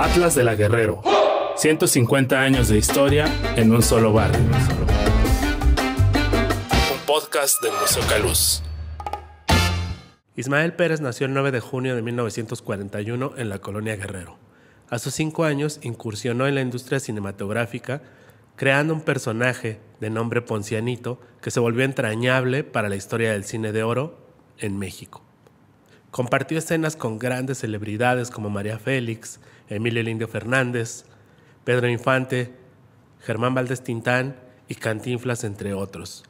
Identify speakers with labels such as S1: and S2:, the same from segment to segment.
S1: Atlas de la Guerrero. 150 años de historia en un solo barrio. Un podcast del Museo Caluz.
S2: Ismael Pérez nació el 9 de junio de 1941 en la colonia Guerrero. A sus 5 años incursionó en la industria cinematográfica, creando un personaje de nombre Poncianito que se volvió entrañable para la historia del cine de oro en México. Compartió escenas con grandes celebridades como María Félix, Emilio el Indio Fernández, Pedro Infante, Germán Valdés Tintán y Cantinflas, entre otros.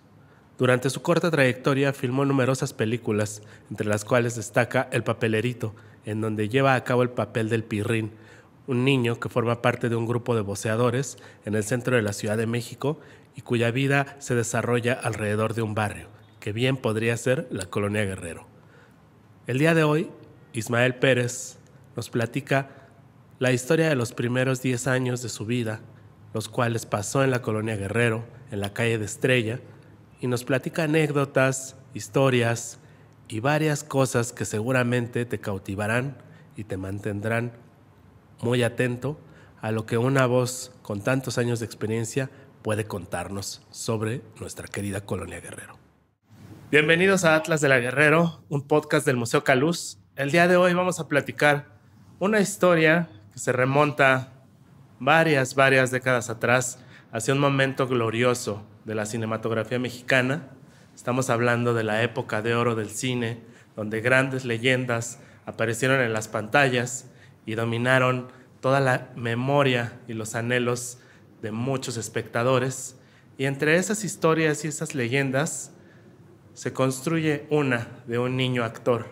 S2: Durante su corta trayectoria filmó numerosas películas, entre las cuales destaca El Papelerito, en donde lleva a cabo el papel del Pirrín, un niño que forma parte de un grupo de voceadores en el centro de la Ciudad de México y cuya vida se desarrolla alrededor de un barrio, que bien podría ser la colonia Guerrero. El día de hoy, Ismael Pérez nos platica la historia de los primeros 10 años de su vida, los cuales pasó en la colonia Guerrero, en la calle de Estrella, y nos platica anécdotas, historias y varias cosas que seguramente te cautivarán y te mantendrán muy atento a lo que una voz con tantos años de experiencia puede contarnos sobre nuestra querida colonia Guerrero. Bienvenidos a Atlas de la Guerrero, un podcast del Museo Caluz. El día de hoy vamos a platicar una historia que se remonta varias décadas atrás, hacia un momento glorioso de la cinematografía mexicana. Estamos hablando de la época de oro del cine, donde grandes leyendas aparecieron en las pantallas y dominaron toda la memoria y los anhelos de muchos espectadores. Y entre esas historias y esas leyendas se construye una de un niño actor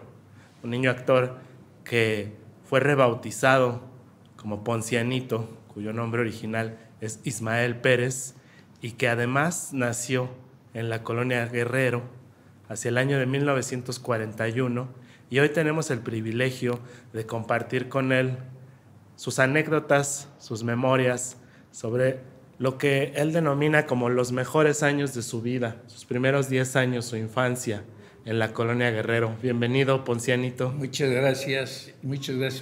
S2: que fue rebautizado como Poncianito, cuyo nombre original es Ismael Pérez, y que además nació en la colonia Guerrero hacia el año de 1941, y hoy tenemos el privilegio de compartir con él sus anécdotas, sus memorias sobre lo que él denomina como los mejores años de su vida, sus primeros 10 años, su infancia en la colonia Guerrero. Bienvenido, Poncianito.
S3: Muchas gracias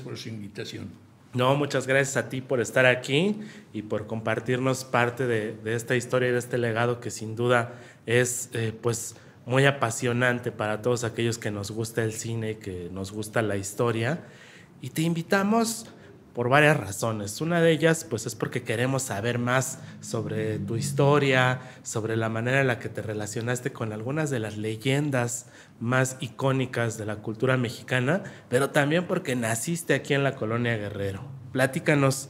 S3: por su invitación.
S2: No, muchas gracias a ti por estar aquí y por compartirnos parte de esta historia y de este legado que sin duda es pues muy apasionante para todos aquellos que nos gusta el cine, que nos gusta la historia. Y te invitamos por varias razones. Una de ellas pues es porque queremos saber más sobre tu historia, sobre la manera en la que te relacionaste con algunas de las leyendas más icónicas de la cultura mexicana, pero también porque naciste aquí en la colonia Guerrero. Platícanos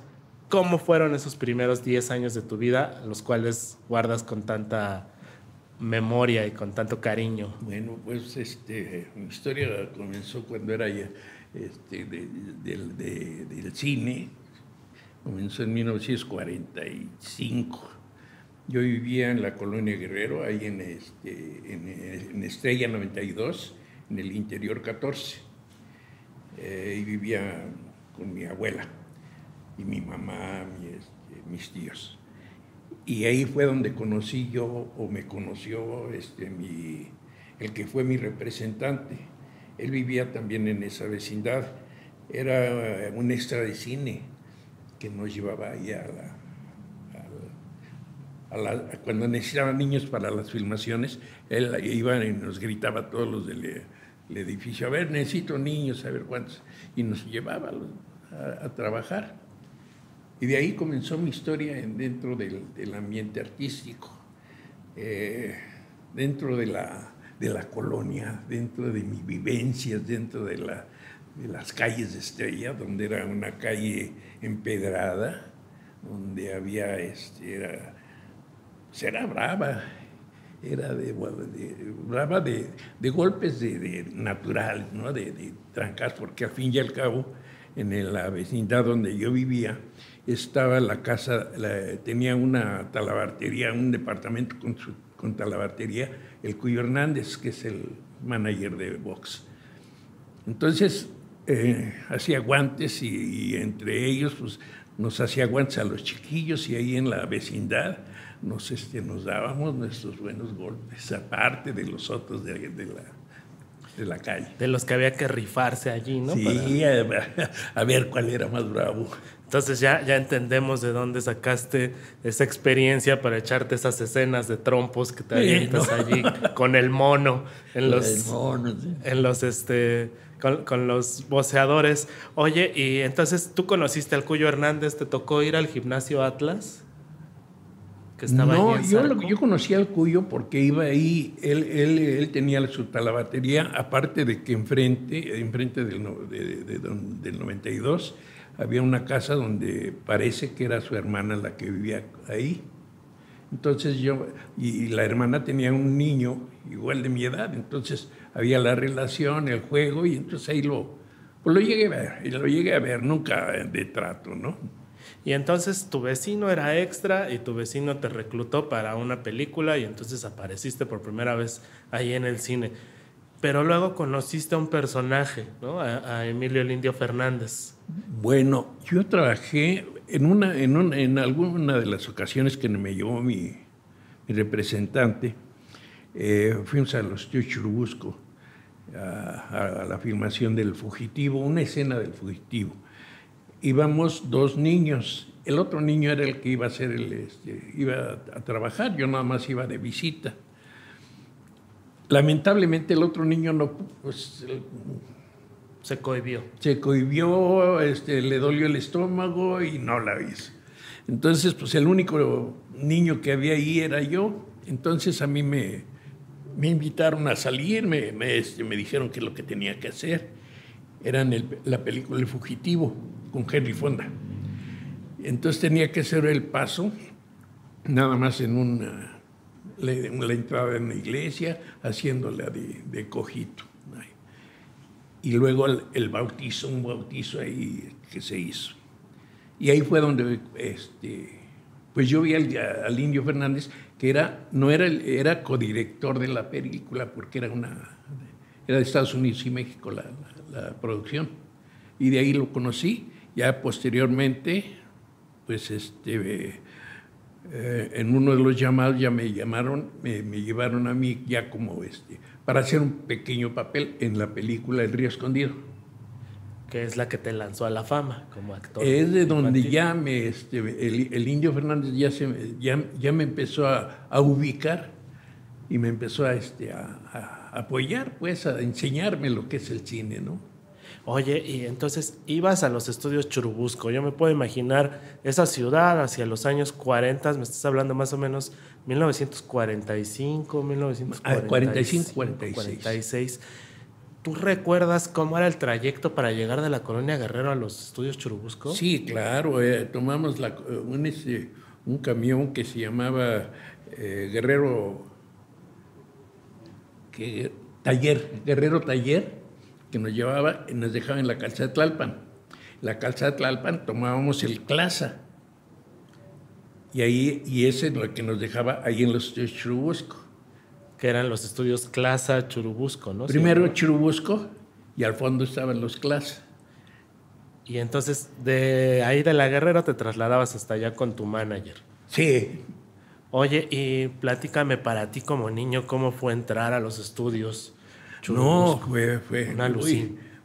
S2: cómo fueron esos primeros 10 años de tu vida, los cuales guardas con tanta memoria y con tanto cariño.
S3: Bueno, pues mi historia comenzó cuando era ya del cine. Comenzó en 1945. Yo vivía en la colonia Guerrero, ahí en Estrella 92, en el interior 14. Y vivía con mi abuela y mi mamá, mis tíos. Y ahí fue donde conocí yo, o me conoció el que fue mi representante. Él vivía también en esa vecindad. Era un extra de cine que nos llevaba ahí cuando necesitaban niños para las filmaciones. Él iba y nos gritaba a todos los del edificio: a ver, necesito niños, a ver cuántos. Y nos llevaba a trabajar. Y de ahí comenzó mi historia dentro del ambiente artístico, dentro de la colonia, dentro de mis vivencias, dentro de las calles de Estrella, donde era una calle empedrada, donde había, era brava, era brava de golpes de natural, ¿no? de trancas, porque al fin y al cabo, en la vecindad donde yo vivía, estaba la casa, tenía una talabartería, un departamento con talabartería, el Cuyo Hernández, que es el manager de box. Entonces, hacía guantes y entre ellos pues, nos hacía guantes a los chiquillos, y ahí en la vecindad nos dábamos nuestros buenos golpes, aparte de los otros de de la calle.
S2: De los que había que rifarse allí, ¿no?
S3: Sí, a ver cuál era más bravo.
S2: Entonces ya entendemos de dónde sacaste esa experiencia para echarte esas escenas de trompos que te avientas allí con el mono en los,
S3: El mono, sí.
S2: en los con los voceadores. Oye, y entonces tú conociste al Cuyo Hernández, ¿te tocó ir al gimnasio Atlas? Que estaba
S3: No,
S2: ahí en Zarco.
S3: yo conocí al Cuyo porque iba ahí, él tenía su talabatería, aparte de que enfrente del 92, había una casa donde parece que era su hermana la que vivía ahí. Entonces y la hermana tenía un niño igual de mi edad, entonces había la relación, el juego, y entonces ahí lo llegué a ver, nunca de trato, ¿no?
S2: Y entonces tu vecino era extra y tu vecino te reclutó para una película y entonces apareciste por primera vez ahí en el cine. Pero luego conociste a un personaje, ¿no? A Emilio el Indio Fernández.
S3: Bueno, yo trabajé en alguna de las ocasiones que me llevó mi representante, fuimos a los tíos Churubusco, a la filmación del Fugitivo, una escena del Fugitivo. Íbamos 2 niños, el otro niño era el que iba a hacer iba a trabajar, yo nada más iba de visita. Lamentablemente el otro niño no, pues,
S2: Se cohibió.
S3: se cohibió, le dolió el estómago y no la hizo. Entonces, pues el único niño que había ahí era yo. Entonces a mí me invitaron a salir, me dijeron que lo que tenía que hacer era la película El Fugitivo con Henry Fonda. Entonces tenía que hacer el paso, nada más en la entrada en la iglesia, haciéndola de cojito. Y luego un bautizo ahí que se hizo. Y ahí fue donde pues yo vi al Indio Fernández, que era codirector de la película, porque era de Estados Unidos y México la producción. Y de ahí lo conocí. Ya posteriormente, pues en uno de los llamados ya me llevaron a mí ya como para hacer un pequeño papel en la película El Río Escondido.
S2: Que es la que te lanzó a la fama como actor.
S3: Es de donde ya el Indio Fernández ya me empezó a ubicar y me empezó a apoyar, pues, a enseñarme lo que es el cine, ¿no?
S2: Oye, y entonces ibas a los estudios Churubusco. Yo me puedo imaginar esa ciudad hacia los años 40, me estás hablando más o menos 1945, 1945,
S3: 46.
S2: ¿Tú recuerdas cómo era el trayecto para llegar de la Colonia Guerrero a los estudios Churubusco?
S3: Sí, claro. Tomamos un camión que se llamaba Guerrero Taller, que nos llevaba y nos dejaba en la calzada de Tlalpan. La calzada de Tlalpan tomábamos el Clasa. Y ese es lo que nos dejaba ahí en los estudios Churubusco.
S2: Que eran los estudios Clasa Churubusco, ¿no?
S3: Primero Churubusco y al fondo estaban los Clasa.
S2: Y entonces de ahí de la Guerrero te trasladabas hasta allá con tu manager.
S3: Sí.
S2: Oye, y platícame para ti como niño, ¿cómo fue entrar a los estudios
S3: No,
S2: Churubusco?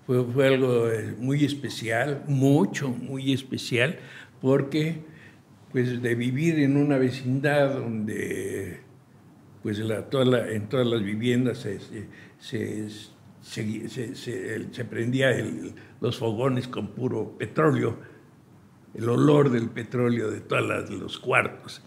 S3: fue algo muy especial, muy especial, porque pues de vivir en una vecindad donde pues en todas las viviendas se prendía los fogones con puro petróleo, el olor del petróleo de todos los cuartos,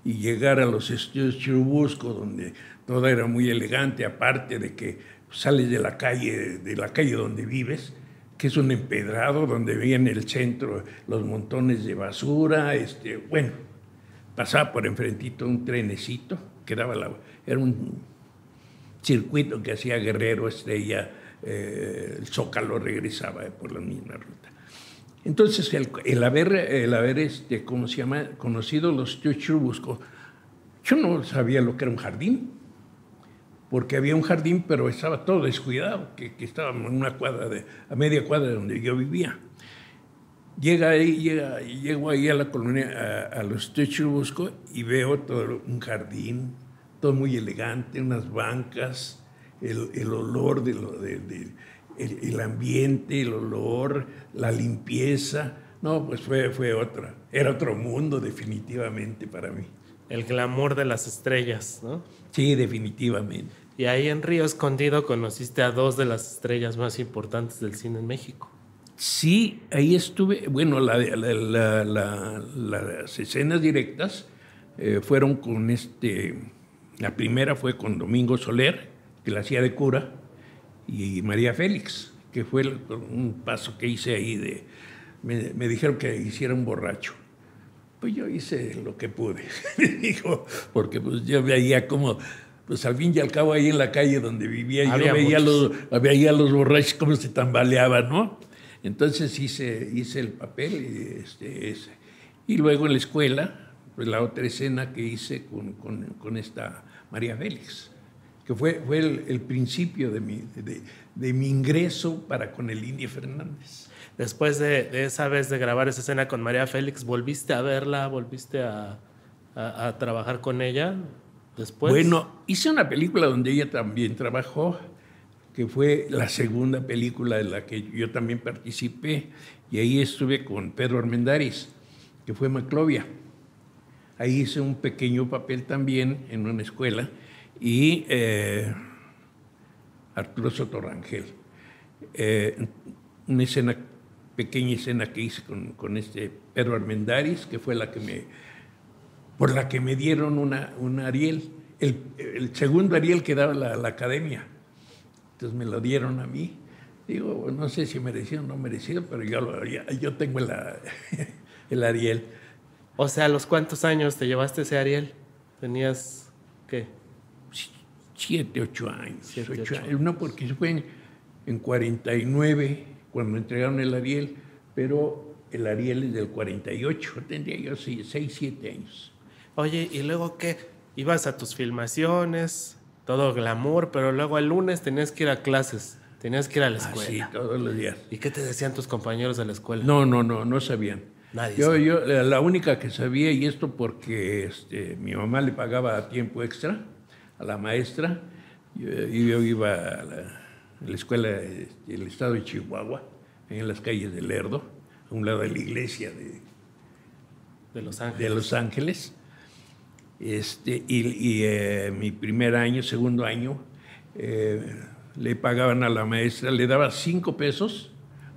S3: y llegar a los estudios Churubusco, donde todo era muy elegante, aparte de que sales de la calle donde vives, que es un empedrado, donde veía en el centro los montones de basura, pasaba por enfrentito un trenecito, que era un circuito que hacía Guerrero, el Zócalo regresaba por la misma ruta. Entonces, el haber ¿cómo se llama?, conocido los estudios Churubusco, yo no sabía lo que era un jardín, porque había un jardín, pero estaba todo descuidado, que estaba en a media cuadra de donde yo vivía. Llego ahí a la colonia, a los estudios Churubusco, y veo todo un jardín, todo muy elegante, unas bancas, el olor, el ambiente, el olor, la limpieza. No, pues fue otra. Era otro mundo definitivamente para mí.
S2: El glamour de las estrellas, ¿no?
S3: Sí, definitivamente.
S2: Y ahí en Río Escondido conociste a dos de las estrellas más importantes del cine en México.
S3: Sí, ahí estuve. Bueno, las escenas directas fueron con la primera fue con Domingo Soler, que la hacía de cura, y María Félix, que fue un paso que hice ahí me dijeron que hiciera un borracho. Pues yo hice lo que pude, dijo, porque pues yo veía como, pues al fin y al cabo ahí en la calle donde vivía, yo veía a los borrachos cómo se tambaleaban, ¿no? Entonces hice el papel y luego en la escuela, pues la otra escena que hice con esta María Félix, que fue el principio de mi ingreso con el Indio Fernández.
S2: Después de esa vez de grabar esa escena con María Félix, ¿volviste a verla? ¿Volviste a trabajar con ella después?
S3: Bueno, hice una película donde ella también trabajó, que fue la segunda película en la que yo también participé, y ahí estuve con Pedro Armendáriz, que fue Maclovia. Ahí hice un pequeño papel también en una escuela, y Arturo Sotorrangel. Una pequeña escena que hice con Pedro Armendáriz, que fue por la que me dieron un Ariel, el segundo Ariel que daba la academia. Entonces me lo dieron a mí. Digo, no sé si merecido o no merecido, pero yo tengo el Ariel.
S2: O sea, ¿a los cuántos años te llevaste ese Ariel? ¿Tenías qué?
S3: 7, 8 años. 8 años. No, porque fue en 49 cuando entregaron el Ariel, pero el Ariel es del 48. Tendría yo 6, 7 años.
S2: Oye, ¿y luego qué? Ibas a tus filmaciones, todo glamour, pero luego el lunes tenías que ir a clases, tenías que ir a la escuela.
S3: Sí, todos los días.
S2: ¿Y qué te decían tus compañeros de la escuela?
S3: No sabían.
S2: Nadie
S3: yo la única que sabía, y esto porque mi mamá le pagaba a tiempo extra a la maestra, yo iba a la escuela del estado de Chihuahua, en las calles de Lerdo, a un lado de la iglesia
S2: de Los Ángeles.
S3: De Los Ángeles. Mi primer año, segundo año, le pagaban a la maestra, le daba 5 pesos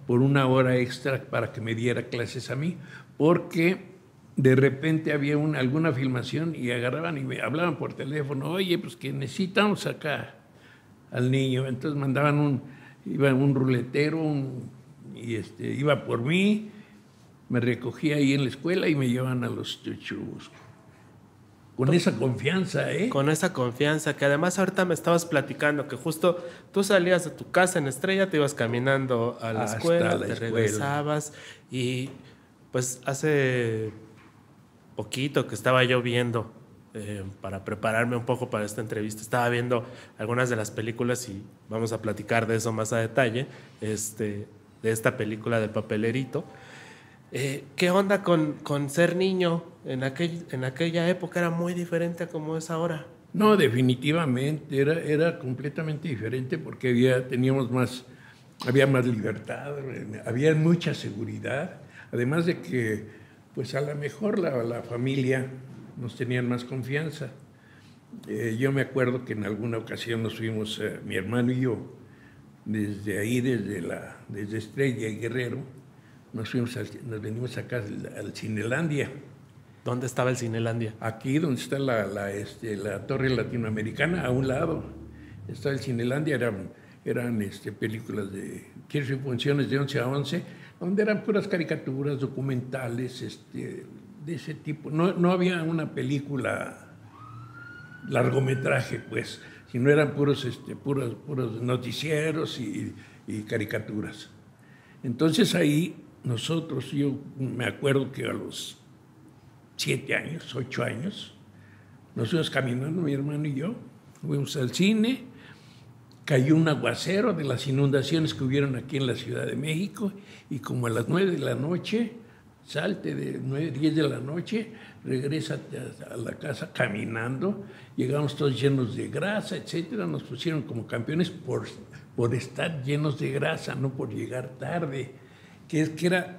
S3: por 1 hora extra para que me diera clases a mí, porque de repente había alguna filmación y agarraban y me hablaban por teléfono, oye, pues que necesitamos acá al niño. Entonces mandaban iba un ruletero iba por mí, me recogía ahí en la escuela y me llevaban a los Churubusco. Con esa confianza, ¿eh?
S2: Con esa confianza, que además ahorita me estabas platicando que justo tú salías de tu casa en Estrella, te ibas caminando a la escuela, te regresabas, y pues hace poquito que estaba yo viendo, para prepararme un poco para esta entrevista, estaba viendo algunas de las películas y vamos a platicar de eso más a detalle, de esta película de Papelerito. ¿Qué onda con ser niño? En aquella época era muy diferente a como es ahora.
S3: No, definitivamente, era completamente diferente porque había más libertad, había mucha seguridad, además de que pues a lo mejor la familia nos tenían más confianza. Yo me acuerdo que en alguna ocasión nos fuimos, mi hermano y yo, desde Estrella y Guerrero, nos venimos acá al Cinelandia.
S2: ¿Dónde estaba el Cinelandia?
S3: Aquí donde está la Torre Latinoamericana, a un lado está el Cinelandia. Eran películas de funciones de 11 a 11, donde eran puras caricaturas, documentales, de ese tipo. No había una película largometraje, pues, sino eran puros noticieros y caricaturas. Entonces ahí yo me acuerdo que a los 7 años, 8 años, nos fuimos caminando, mi hermano y yo, fuimos al cine, cayó un aguacero de las inundaciones que hubieron aquí en la Ciudad de México, y como a las 9 de la noche salte de 9, 10 de la noche, regresa a la casa caminando, llegamos todos llenos de grasa, etcétera, nos pusieron como campeones por estar llenos de grasa, no por llegar tarde, que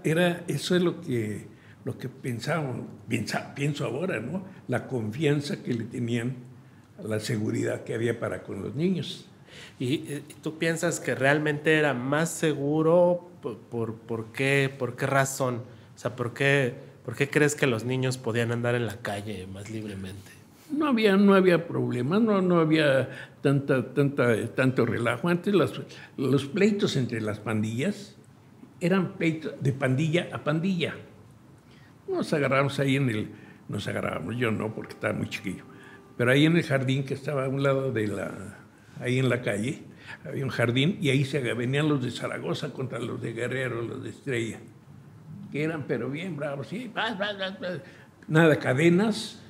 S3: era eso es lo que pensábamos, pienso ahora, ¿no? La confianza que le tenían a la seguridad que había para con los niños.
S2: ¿Y tú piensas que realmente era más seguro? ¿Por qué razón? O sea, ¿por qué crees que los niños podían andar en la calle más libremente?
S3: No había problemas, no había tanto relajo. Antes los pleitos entre las pandillas eran pleitos de pandilla a pandilla. Nos agarramos yo no, porque estaba muy chiquillo, pero ahí en el jardín que estaba a un lado ahí en la calle, había un jardín y ahí venían los de Zaragoza contra los de Guerrero, los de Estrella, que eran pero bien bravos, sí, nada, cadenas,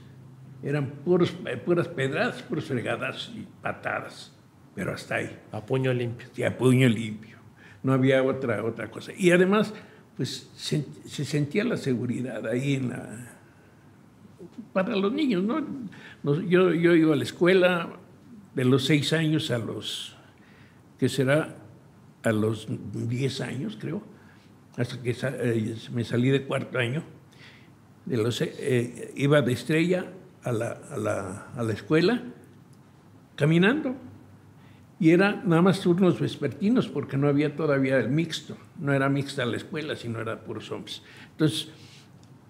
S3: eran puras pedradas, puros fregadas y patadas, pero hasta ahí.
S2: A puño limpio.
S3: Sí, a puño limpio. No había otra cosa. Y además, pues se sentía la seguridad ahí para los niños, ¿no? Yo iba a la escuela de los 6 años a los 10 años, creo, hasta que me salí de 4º año. Iba de Estrella a la escuela caminando. Y era nada más turnos vespertinos, porque no había todavía el mixto. No era mixta la escuela, sino era puros hombres. Entonces,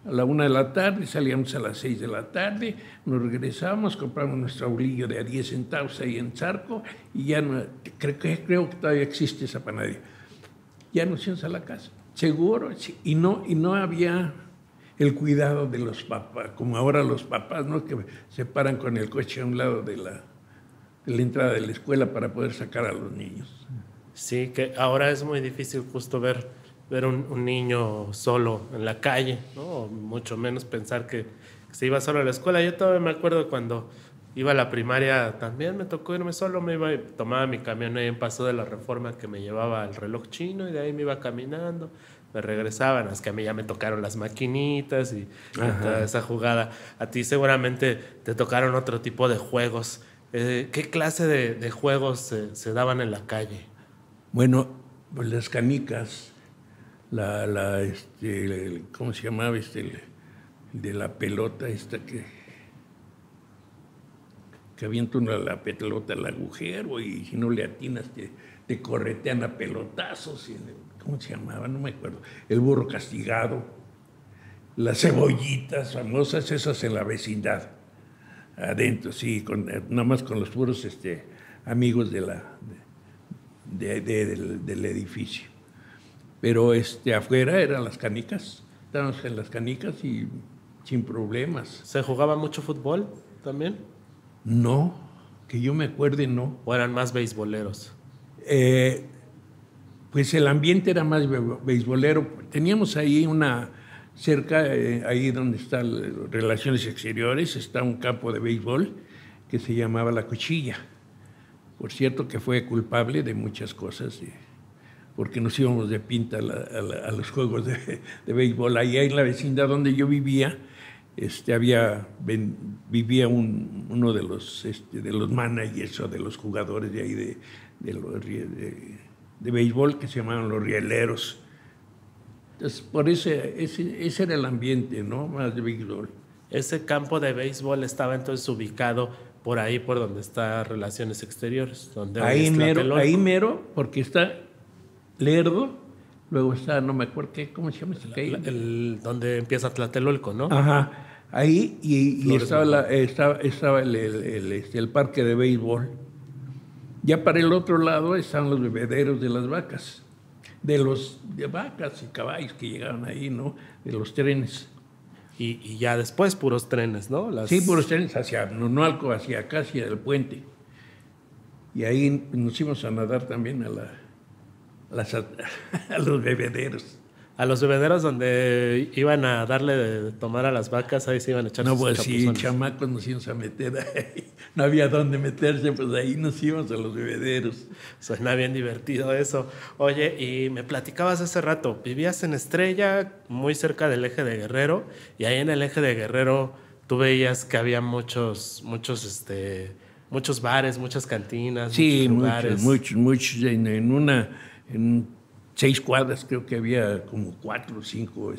S3: a la 1 de la tarde, salíamos a las 6 de la tarde, nos regresábamos, compramos nuestro aulillo de a 10 centavos ahí en Zarco, y ya no, creo que todavía existe esa panadería. Ya nos íbamos a la casa, seguro, sí, y no había el cuidado de los papás, como ahora los papás, ¿no? Que se paran con el coche a un lado de la entrada de la escuela para poder sacar a los niños.
S2: Sí, que ahora es muy difícil justo ver un niño solo en la calle, ¿no? O mucho menos pensar que se iba solo a la escuela. Yo todavía me acuerdo cuando iba a la primaria, también me tocó irme solo, tomaba mi camión ahí en Paso de la Reforma que me llevaba al reloj chino y de ahí me iba caminando, me regresaban, es que a mí ya me tocaron las maquinitas y toda esa jugada. A ti seguramente te tocaron otro tipo de juegos. ¿Qué clase de juegos se daban en la calle?
S3: Bueno, pues las canicas, ¿cómo se llamaba? De la pelota que avienta uno la pelota al agujero y si no le atinas te corretean a pelotazos. ¿Cómo se llamaba? No me acuerdo. El burro castigado, las cebollitas famosas, esas en la vecindad. Adentro, sí, nada más con los puros amigos del edificio. Pero afuera eran las canicas, estábamos en las canicas y sin problemas.
S2: ¿Se jugaba mucho fútbol también?
S3: No, que yo me acuerde, no.
S2: ¿O eran más beisboleros?
S3: Pues el ambiente era más beisbolero. Teníamos ahí cerca, ahí donde están Relaciones Exteriores, está un campo de béisbol que se llamaba La Cuchilla. Por cierto que fue culpable de muchas cosas, porque nos íbamos de pinta a los juegos de béisbol. Ahí en la vecindad donde yo vivía, vivía uno de los managers o de los jugadores de ahí de béisbol que se llamaban los rieleros. Entonces, por ese era el ambiente, ¿no? Más de béisbol.
S2: Ese campo de béisbol estaba entonces ubicado por ahí, por donde está Relaciones Exteriores, donde
S3: ahí mero, porque está Lerdo, luego está, no me acuerdo cómo se llama ese calle.
S2: Donde empieza Tlatelolco, ¿no?
S3: Ajá, ahí y estaba el parque de béisbol. Ya para el otro lado están los bebederos de las vacas. De vacas y caballos que llegaban ahí, ¿no? De los trenes.
S2: Y ya después puros trenes, ¿no?
S3: Sí, puros trenes hacia Nonualco, hacia acá, hacia el puente. Y ahí nos íbamos a nadar también a los bebederos.
S2: A los bebederos donde iban a darle de tomar a las vacas, ahí se iban a echar
S3: No,
S2: sus
S3: pues sí,
S2: chapuzones.
S3: chamacos nos íbamos a meter ahí. No había dónde meterse, pues ahí nos íbamos a los bebederos.
S2: Suena bien divertido eso. Oye, y me platicabas hace rato, vivías en Estrella, muy cerca del Eje de Guerrero, y ahí en el Eje de Guerrero tú veías que había muchos bares, muchas cantinas,
S3: Sí,
S2: muchos lugares.
S3: muchos. En 6 cuadras creo que había como 4 o 5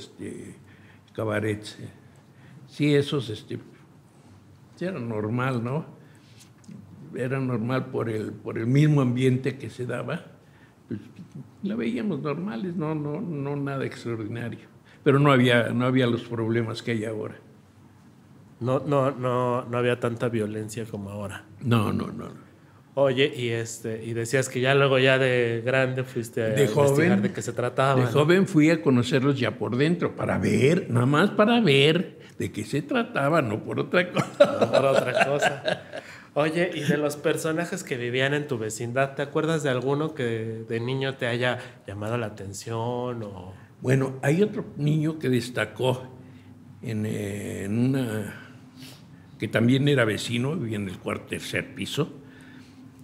S3: cabarets. Sí, esos era normal, ¿no? Era normal por el mismo ambiente que se daba. Pues, la veíamos normales, no nada extraordinario. Pero no había los problemas que hay ahora.
S2: No había tanta violencia como ahora.
S3: No.
S2: Oye, y decías que ya luego ya de grande fuiste a investigar de qué se trataba.
S3: De
S2: ¿no?
S3: joven fui a conocerlos ya por dentro, para ver, nada más para ver de qué se trataba, no por otra cosa.
S2: No por otra cosa. Oye, y de los personajes que vivían en tu vecindad, ¿te acuerdas de alguno que de niño te haya llamado la atención? O...
S3: Bueno, hay otro niño que destacó en una... que también era vecino, vivía en el tercer piso,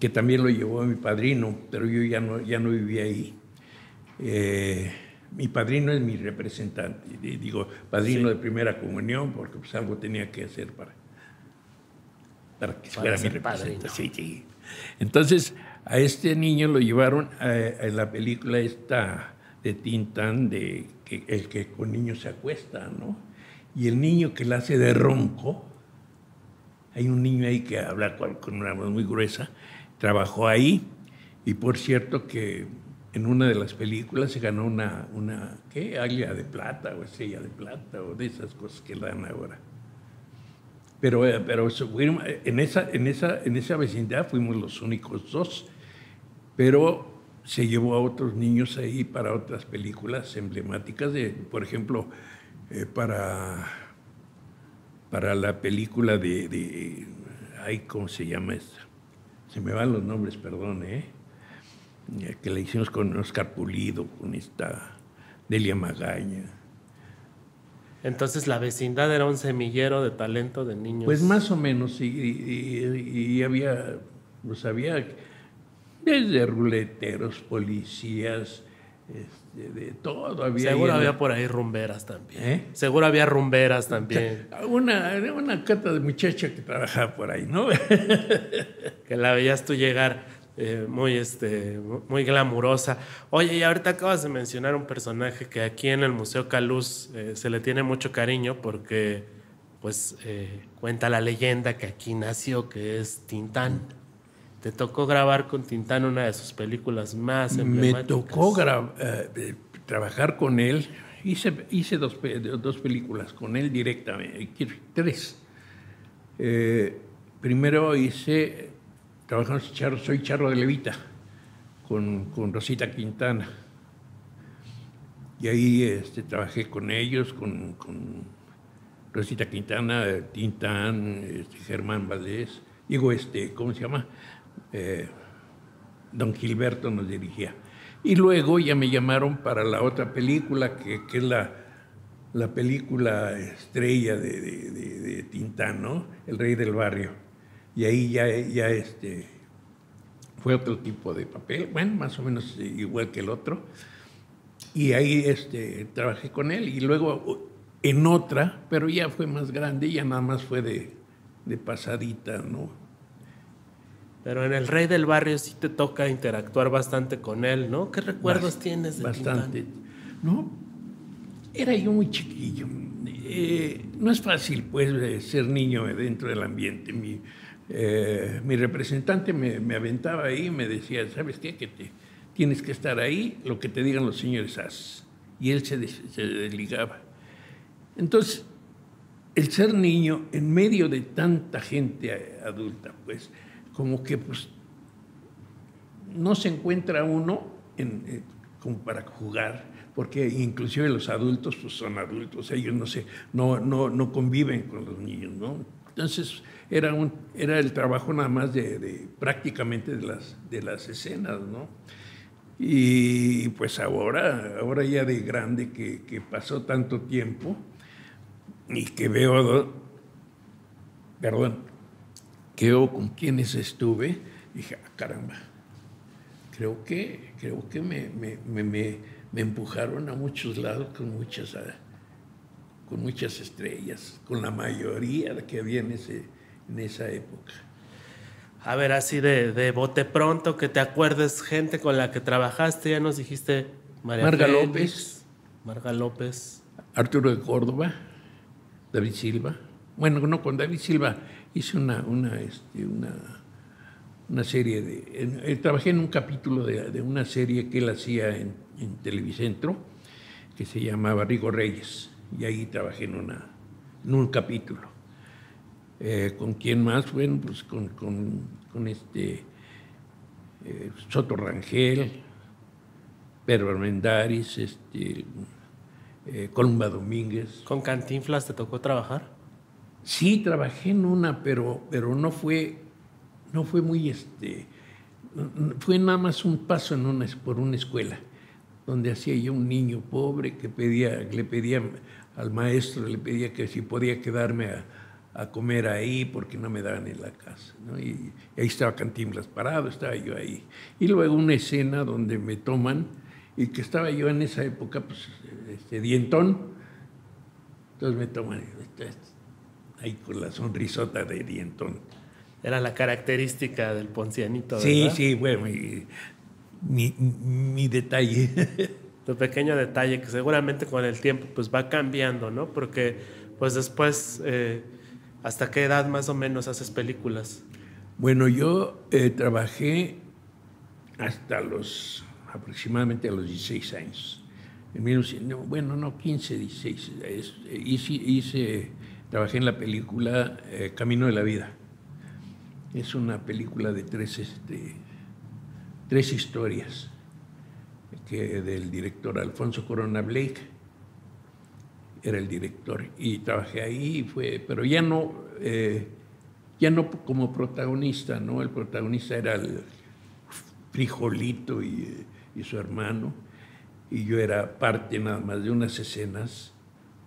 S3: que también lo llevó a mi padrino, pero yo ya no vivía ahí. Mi padrino es mi representante, digo, padrino de primera comunión, porque pues algo tenía que hacer para que fuera mi representante. Sí. Entonces, a este niño lo llevaron a la película esta de Tintán, el que con niños se acuesta, ¿no? Y el niño que la hace de ronco, hay un niño ahí que habla con una voz muy gruesa, trabajó ahí, y por cierto que en una de las películas se ganó una ¿qué? Águila de plata o estrella de plata o de esas cosas que dan ahora. Pero en esa vecindad fuimos los únicos 2, pero se llevó a otros niños ahí para otras películas emblemáticas, por ejemplo, para la película ay, ¿cómo se llama esta? Se me van los nombres, perdón, que la hicimos con Oscar Pulido, con esta Delia Magaña.
S2: Entonces la vecindad era un semillero de talento de niños.
S3: Pues más o menos, y había desde ruleteros, policías, de todo había.
S2: Seguro había por ahí rumberas también. Seguro había rumberas también.
S3: Una cata de muchacha que trabajaba por ahí, ¿no?
S2: Que la veías tú llegar muy glamurosa. Oye, y ahorita acabas de mencionar un personaje que aquí en el Museo Caluz se le tiene mucho cariño porque pues cuenta la leyenda que aquí nació, que es Tintán. Te tocó grabar con Tintán una de sus películas más emblemáticas.
S3: Me tocó trabajar con él. Hice dos películas con él directamente, 3. Primero trabajamos Soy Charro de Levita, con Rosita Quintana. Y ahí trabajé con ellos, con Rosita Quintana, Tintán, Germán Valdés. Digo, ¿cómo se llama? Don Gilberto nos dirigía. Y luego ya me llamaron para la otra película, que es la película estrella de Tintán, ¿no? El Rey del Barrio. Y ahí ya fue otro tipo de papel, bueno, más o menos igual que el otro. Y ahí trabajé con él. Y luego en otra, pero ya fue más grande, ya nada más fue de pasadita, ¿no?
S2: Pero en El Rey del Barrio sí te toca interactuar bastante con él, ¿no? ¿Qué recuerdos tienes de
S3: bastante?
S2: Tintán?
S3: No, era yo muy chiquillo. No es fácil, pues, ser niño dentro del ambiente. Mi representante me aventaba ahí y me decía, ¿sabes qué? Que tienes que estar ahí, lo que te digan los señores haz. Y él se desligaba. Entonces, el ser niño en medio de tanta gente adulta, pues, como que pues no se encuentra uno como para jugar, porque inclusive los adultos pues son adultos, ellos no conviven con los niños, ¿no? Entonces era el trabajo nada más prácticamente de las escenas, ¿no? Y pues ahora ya de grande que pasó tanto tiempo y que veo con quienes estuve, dije, caramba, creo que me empujaron a muchos lados con muchas estrellas, con la mayoría que había en esa época.
S2: A ver, así de bote pronto, que te acuerdes, gente con la que trabajaste, ya nos dijiste
S3: Marga López.
S2: Marga López.
S3: Arturo de Córdoba, David Silva. Bueno, no, con David Silva hice una serie trabajé en un capítulo de una serie que él hacía en Televicentro, que se llamaba Rigo Reyes, y ahí trabajé en un capítulo. ¿Con quién más? Bueno, pues con Soto Rangel, Pedro Armendáriz, Columba Domínguez.
S2: ¿Con Cantinflas te tocó trabajar?
S3: Sí, trabajé en una, pero no fue muy fue nada más un paso por una escuela, donde hacía yo un niño pobre que le pedía al maestro, le pedía que si podía quedarme a comer ahí porque no me daban en la casa, ¿no? Y ahí estaba Cantinflas parado, estaba yo ahí. Y luego una escena donde me toman y que estaba yo en esa época, pues, dientón. Entonces me toman ahí con la sonrisota de dientón.
S2: Era la característica del poncianito, ¿verdad?
S3: Sí, sí, bueno, mi detalle.
S2: Tu pequeño detalle que seguramente con el tiempo pues va cambiando, ¿no? Porque pues después, ¿hasta qué edad más o menos haces películas?
S3: Bueno, yo trabajé aproximadamente a los 16 años. En 15, 16. Trabajé en la película Camino de la Vida. Es una película de tres historias del director Alfonso Corona Blake. Era el director y trabajé ahí, pero ya no como protagonista, ¿no? El protagonista era el Frijolito y su hermano, y yo era parte nada más de unas escenas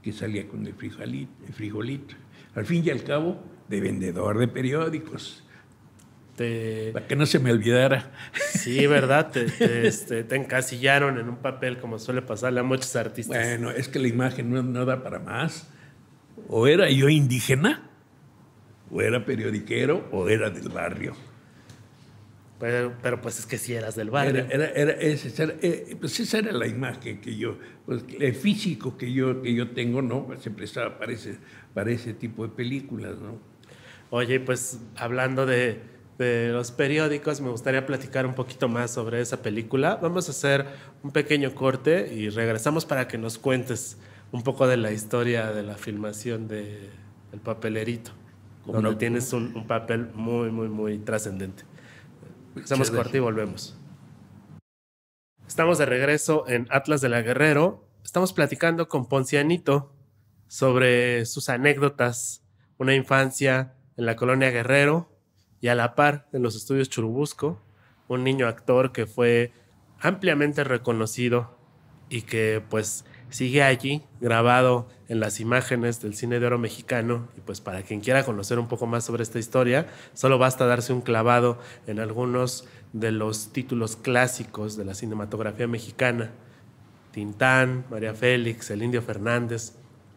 S3: que salía con el Frijolito. Al fin y al cabo, de vendedor de periódicos. Para que no se me olvidara.
S2: Sí, ¿verdad? Te encasillaron en un papel, como suele pasarle a muchos artistas.
S3: Bueno, es que la imagen no da para más. O era yo indígena, o era periodiquero, o era del barrio.
S2: Pero pues es que sí eras del barrio.
S3: Pues esa era la imagen que yo, pues el físico que yo tengo, ¿no? Pues se prestaba para ese tipo de películas, ¿no?
S2: Oye, pues hablando de los periódicos, me gustaría platicar un poquito más sobre esa película. Vamos a hacer un pequeño corte y regresamos para que nos cuentes un poco de la historia de la filmación de El Papelerito, donde tienes un papel muy, muy, muy trascendente. Hacemos corte y volvemos. Estamos de regreso en Atlas de la Guerrero. Estamos platicando con Poncianito sobre sus anécdotas, una infancia en la colonia Guerrero y a la par en los estudios Churubusco, un niño actor que fue ampliamente reconocido y que pues sigue allí grabado en las imágenes del cine de oro mexicano. Y pues para quien quiera conocer un poco más sobre esta historia, solo basta darse un clavado en algunos de los títulos clásicos de la cinematografía mexicana: Tintán, María Félix, el Indio Fernández,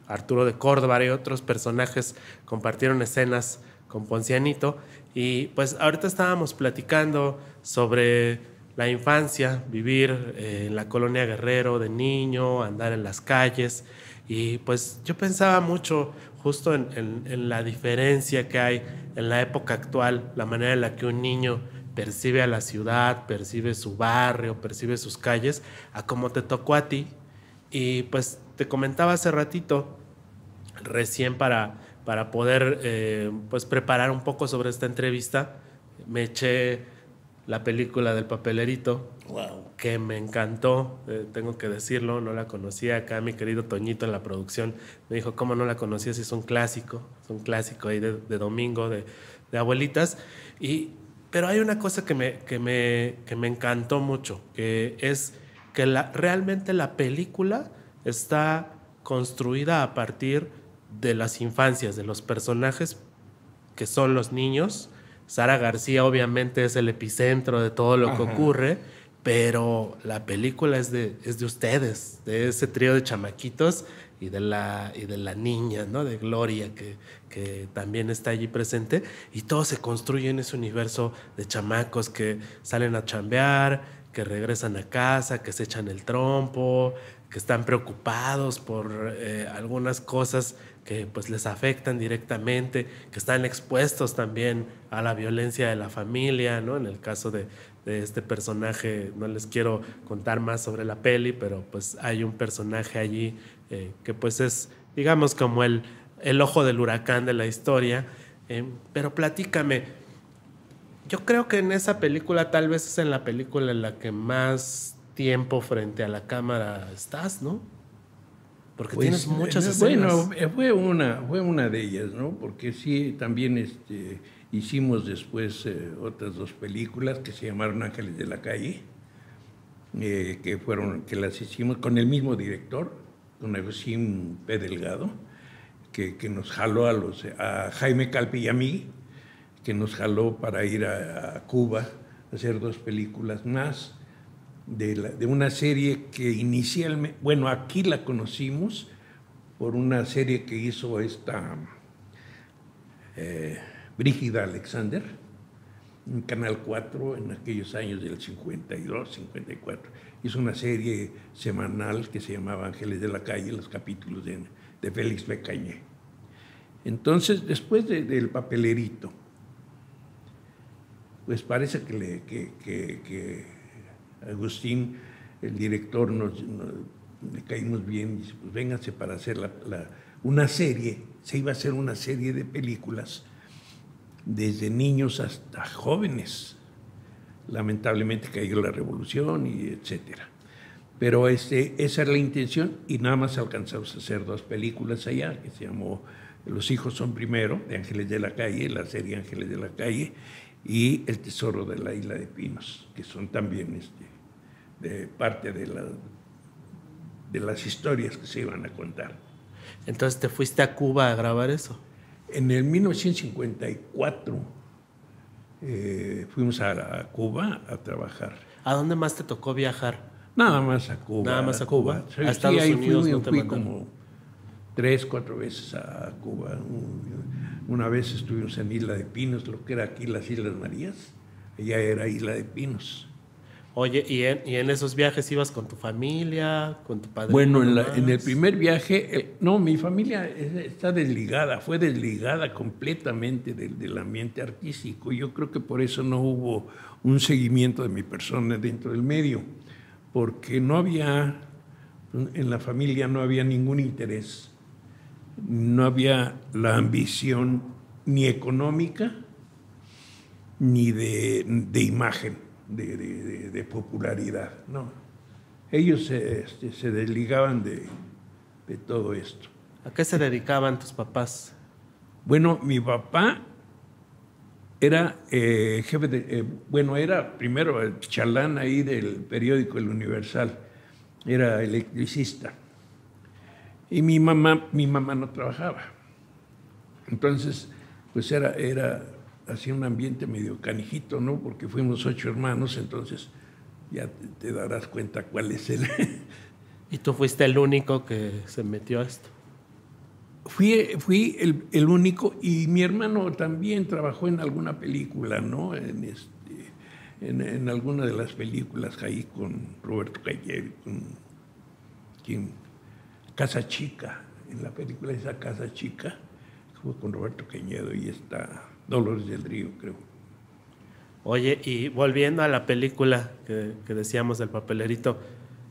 S2: Arturo de Córdoba y otros personajes compartieron escenas con Poncianito. Y pues ahorita estábamos platicando sobre la infancia, vivir en la colonia Guerrero de niño, andar en las calles. Y pues yo pensaba mucho justo en la diferencia que hay en la época actual, la manera en la que un niño percibe a la ciudad, percibe su barrio, percibe sus calles, a cómo te tocó a ti. Y pues te comentaba hace ratito, recién para poder pues preparar un poco sobre esta entrevista, me eché la película del Papelerito.
S3: Wow.
S2: Que me encantó, tengo que decirlo, no la conocía. Acá mi querido Toñito en la producción me dijo, ¿cómo no la conocías? Es un clásico ahí de domingo, de abuelitas. Y Pero hay una cosa que me encantó mucho, que es que realmente la película está construida a partir de las infancias, de los personajes que son los niños. Sara García obviamente es el epicentro de todo lo que ocurre, pero la película es de ustedes, de ese trío de chamaquitos y de la niña, ¿no? De Gloria, que también está allí presente, y todo se construye en ese universo de chamacos que salen a chambear, que regresan a casa, que se echan el trompo, que están preocupados por algunas cosas que pues les afectan directamente, que están expuestos también a la violencia de la familia, ¿no? En el caso de este personaje, no les quiero contar más sobre la peli, pero pues hay un personaje allí que pues es, digamos, como el ojo del huracán de la historia. Pero platícame, yo creo que en esa película, tal vez es en la película en la que más tiempo frente a la cámara estás, ¿no? Porque pues, tienes muchas escenas.
S3: Bueno, fue una de ellas, ¿no? Porque sí, también hicimos después otras 2 películas que se llamaron Ángeles de la Calle, que las hicimos con el mismo director, con Agustín P. Delgado, que nos jaló a Jaime Calpe y a mí, que nos jaló para ir a Cuba a hacer 2 películas más de una serie que inicialmente, bueno, aquí la conocimos por una serie que hizo esta Brígida Alexander en Canal 4 en aquellos años del 52, 54. Hizo una serie semanal que se llamaba Ángeles de la Calle, los capítulos de Félix Becañé. Entonces, después del Papelerito, pues parece que Agustín, el director, le caímos bien y dice, pues vénganse para hacer una serie. Se iba a hacer una serie de películas desde niños hasta jóvenes. Lamentablemente cayó la revolución y etcétera. Pero esa era la intención y nada más alcanzamos a hacer 2 películas allá, que se llamó Los hijos son primero, de Ángeles de la Calle, la serie Ángeles de la Calle, y El tesoro de la isla de Pinos, que son también de parte de las historias que se iban a contar.
S2: Entonces, ¿te fuiste a Cuba a grabar eso?
S3: En el 1954 fuimos a Cuba a trabajar.
S2: ¿A dónde más te tocó viajar?
S3: Nada más a Cuba.
S2: Nada más a Cuba.
S3: Sí,
S2: a Estados Unidos no te
S3: fui
S2: mandaron.
S3: como 3, 4 veces a Cuba. Una vez estuvimos en Isla de Pinos, lo que era aquí las Islas Marías. Allá era Isla de Pinos.
S2: Oye, ¿y en esos viajes ibas con tu familia, con tu padre?
S3: Bueno, en el primer viaje, no, mi familia está desligada, fue desligada completamente del ambiente artístico. Yo creo que por eso no hubo un seguimiento de mi persona dentro del medio, porque no había, en la familia no había ningún interés, no había la ambición ni económica ni de imagen, de popularidad, no. Ellos se desligaban de todo esto.
S2: ¿A qué se dedicaban tus papás?
S3: Bueno, mi papá era jefe era primero el chalán ahí del periódico El Universal, era electricista. Y mi mamá no trabajaba. Entonces, pues hacía un ambiente medio canijito, ¿no? Porque fuimos 8 hermanos, entonces ya te darás cuenta cuál es el...
S2: ¿Y tú fuiste el único que se metió a esto?
S3: Fui el único, y mi hermano también trabajó en alguna película, ¿no? En alguna de las películas ahí con Roberto Cañedo, Casa Chica, en la película esa Casa Chica, fue con Roberto Cañedo y está Dolores del Río, creo.
S2: Oye, y volviendo a la película que decíamos del Papelerito,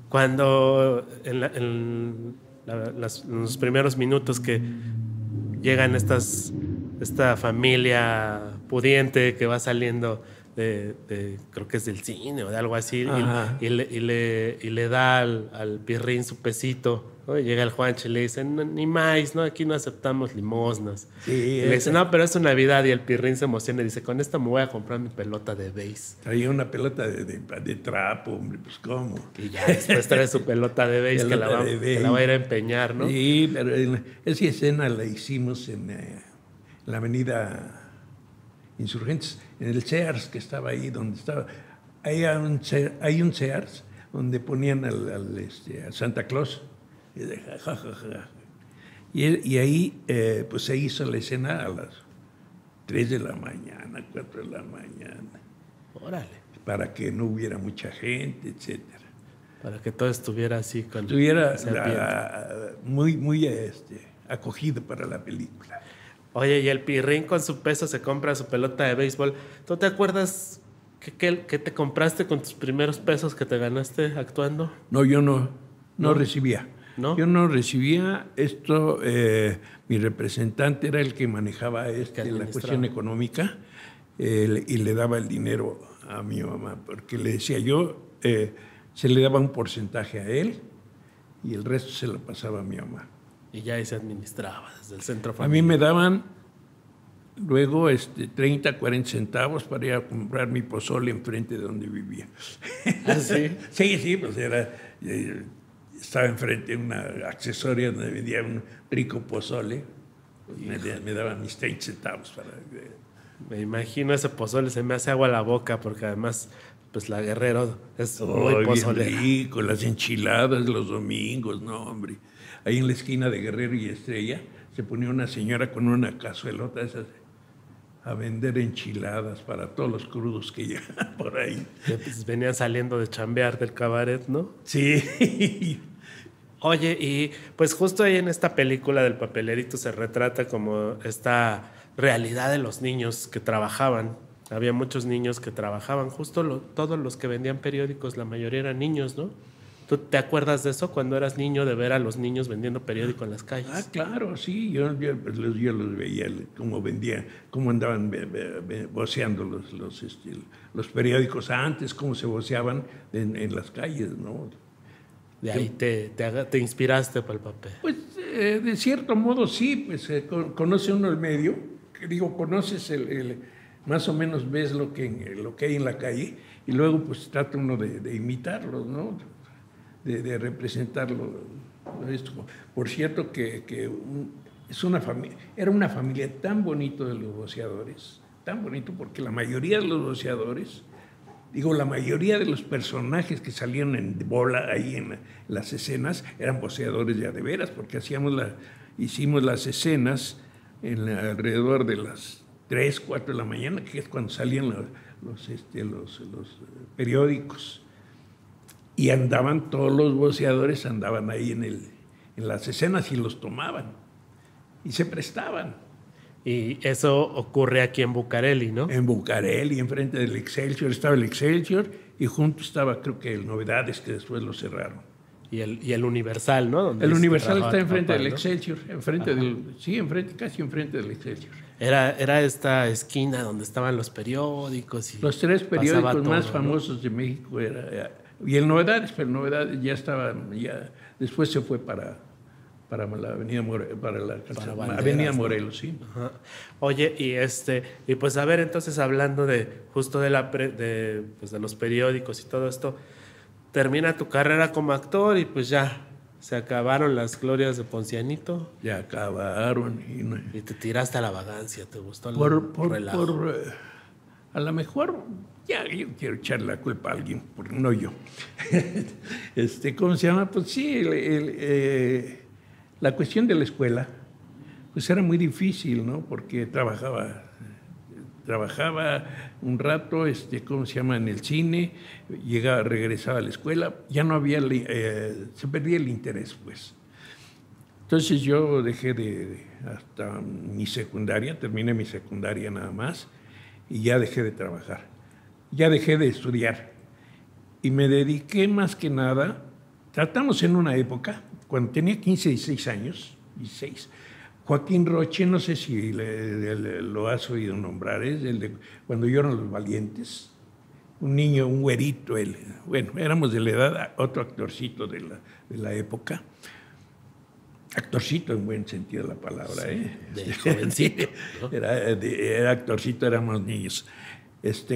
S2: cuando en los primeros minutos que llegan esta familia pudiente que va saliendo creo que es del cine o de algo así, y le da al Pirrín su pesito Oye, llega el Juancho y le dice, "No, ni más, ¿no? Aquí no aceptamos limosnas".
S3: Sí,
S2: Y le dice, no, pero es su Navidad. Y el Pirrín se emociona y dice, con esta me voy a comprar mi pelota de base.
S3: traía una pelota de trapo, hombre, pues cómo.
S2: Y ya después trae su pelota de base que la va a ir a empeñar, ¿no?
S3: Sí, pero esa escena la hicimos en la avenida Insurgentes, en el Sears que estaba ahí, donde estaba. Hay un Sears donde ponían a Santa Claus. Y, de ja, ja, ja, ja. Y ahí pues se hizo la escena a las 3 de la mañana, 4 de la mañana,
S2: Órale.
S3: para que no hubiera mucha gente, etcétera.
S2: Para que todo estuviera así con
S3: Estuviera
S2: ese ambiente.
S3: muy acogido para la película.
S2: Oye, y el Pirrín con su peso se compra su pelota de béisbol. ¿Tú te acuerdas qué te compraste con tus primeros pesos que te ganaste actuando?
S3: No, yo no recibía.
S2: ¿No?
S3: Yo no recibía esto. Mi representante era el que manejaba la cuestión económica y le daba el dinero a mi mamá, porque le decía yo, se le daba un porcentaje a él y el resto se lo pasaba a mi mamá.
S2: Y ya ahí se administraba desde el centro
S3: A mí
S2: familiar.
S3: me daban luego 30, 40 centavos para ir a comprar mi pozole enfrente de donde vivía.
S2: ¿Ah, sí?
S3: Sí, pues estaba enfrente de una accesoria donde vendía un rico pozole. Pues me daban mis 30 centavos para...
S2: Me imagino ese pozole, se me hace agua a la boca porque además, pues la Guerrero es muy pozolera.
S3: Bien rico, las enchiladas los domingos, no, hombre. Ahí en la esquina de Guerrero y Estrella se ponía una señora con una cazuelota esas a vender enchiladas para todos los crudos que llegan por ahí.
S2: Que, pues, venían saliendo de chambear del cabaret, ¿no?
S3: Sí.
S2: Oye, y pues justo ahí en esta película del Papelerito se retrata como esta realidad de los niños que trabajaban. Había muchos niños que trabajaban, justo todos los que vendían periódicos, la mayoría eran niños, ¿no? ¿Tú te acuerdas de eso cuando eras niño, de ver a los niños vendiendo periódico en las calles?
S3: Ah, claro, sí, yo los veía, cómo vendían, cómo andaban voceando los periódicos antes, cómo se voceaban en las calles, ¿no?
S2: De ahí te inspiraste para el papel.
S3: Pues de cierto modo sí, pues conoce uno el medio, conoces más o menos ves lo que hay en la calle y luego pues trata uno de imitarlos, ¿no? De representarlo. Esto. Por cierto que era una familia tan bonito de los voceadores, tan bonito porque la mayoría de los voceadores, la mayoría de los personajes que salían en bola ahí en las escenas eran voceadores ya de veras, porque hicimos las escenas alrededor de las 3, 4 de la mañana, que es cuando salían los periódicos. Y andaban todos los voceadores, andaban ahí en las escenas y los tomaban. Y se prestaban.
S2: Y eso ocurre aquí en Bucareli, ¿no?
S3: En Bucareli, enfrente del Excelsior, estaba el Excelsior y junto estaba, creo que el Novedades, que después lo cerraron.
S2: Y el Universal, ¿no? Donde
S3: el Universal está enfrente
S2: papá,
S3: del
S2: ¿no?
S3: Excelsior, casi enfrente del Excelsior.
S2: Era esta esquina donde estaban los periódicos. Y
S3: los 3 periódicos
S2: todo,
S3: más
S2: ¿no?
S3: famosos de México y el Novedades, pero el Novedades ya estaba, después se fue para la Avenida Avenida Morelos, sí.
S2: Ajá. Oye, y pues a ver, entonces hablando de justo de los periódicos y todo esto, termina tu carrera como actor y pues ya se acabaron las glorias de Poncianito.
S3: Ya acabaron.
S2: Y te tiraste a la vagancia, ¿te gustó el
S3: relajo? A lo mejor, yo quiero echarle la culpa a alguien, no yo. ¿Cómo se llama? Pues sí, la cuestión de la escuela, pues era muy difícil, ¿no? Porque trabajaba un rato, ¿cómo se llama? En el cine, regresaba a la escuela, ya no había, se perdía el interés, pues. Entonces yo dejé hasta mi secundaria, terminé mi secundaria nada más, y ya dejé de trabajar, ya dejé de estudiar. Y me dediqué más que nada, tratamos en una época, cuando tenía 15, 16 años, 16, Joaquín Roche, no sé si lo has oído nombrar, es el de Cuando lloran los valientes, un niño, un güerito, bueno, éramos de la edad, otro actorcito de la época, Actorcito en buen sentido de la palabra,
S2: sí, de jovencito, ¿no?
S3: Era actorcito, éramos niños.